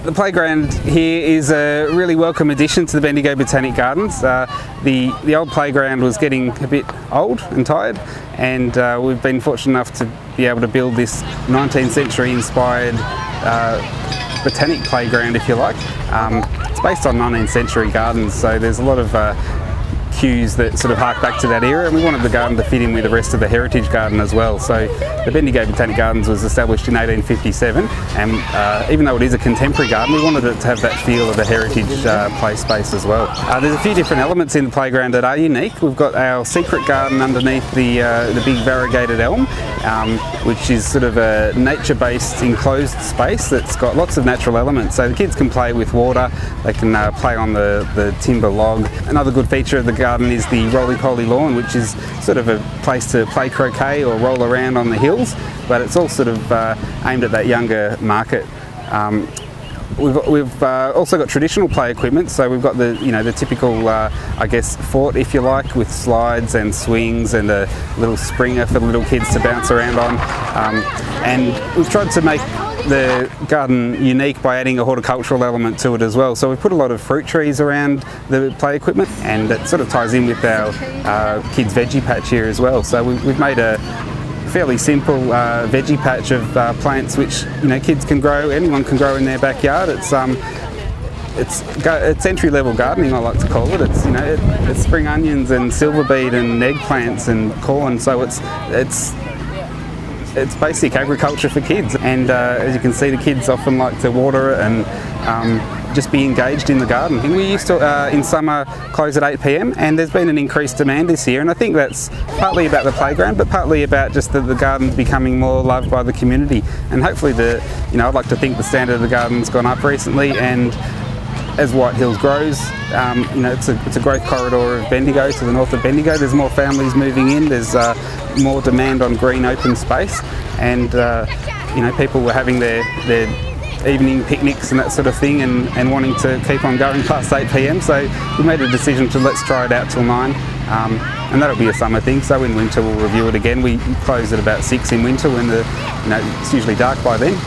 The playground here is a really welcome addition to the Bendigo Botanic Gardens. The old playground was getting a bit old and tired, and we've been fortunate enough to be able to build this 19th century inspired botanic playground, if you like. It's based on 19th century gardens, so there's a lot of cues that sort of hark back to that era, and we wanted the garden to fit in with the rest of the heritage garden as well. So the Bendigo Botanic Gardens was established in 1857, and even though it is a contemporary garden, we wanted it to have that feel of a heritage play space as well. There's a few different elements in the playground that are unique. We've got our secret garden underneath the big variegated elm, which is sort of a nature-based enclosed space that's got lots of natural elements. So the kids can play with water, they can play on the timber log. Another good feature of the garden is the roly-poly lawn, which is sort of a place to play croquet or roll around on the hills, but it's all sort of aimed at that younger market. We've also got traditional play equipment, so we've got the typical I guess fort, if you like, with slides and swings and a little springer for the little kids to bounce around on, and we've tried to make the garden unique by adding a horticultural element to it as well. So we've put a lot of fruit trees around the play equipment, and it sort of ties in with our kids veggie patch here as well. So we've made a fairly simple veggie patch of plants which kids can grow, anyone can grow in their backyard. It's entry-level gardening, I like to call it. It's spring onions and silverbeet and eggplants and corn, so it's basic agriculture for kids, and as you can see, the kids often like to water it and just be engaged in the garden. We used to, in summer, close at 8 p.m, and there's been an increased demand this year, and I think that's partly about the playground, but partly about just the garden becoming more loved by the community. And hopefully I'd like to think the standard of the garden's gone up recently, and as White Hills grows, it's a growth corridor of Bendigo to the north of Bendigo. There's more families moving in, there's more demand on green open space, and people were having their evening picnics and that sort of thing, and wanting to keep on going past 8 p.m. So we made a decision to let's try it out till 9, and that'll be a summer thing. So in winter we'll review it again. We close at about 6 in winter when it's usually dark by then.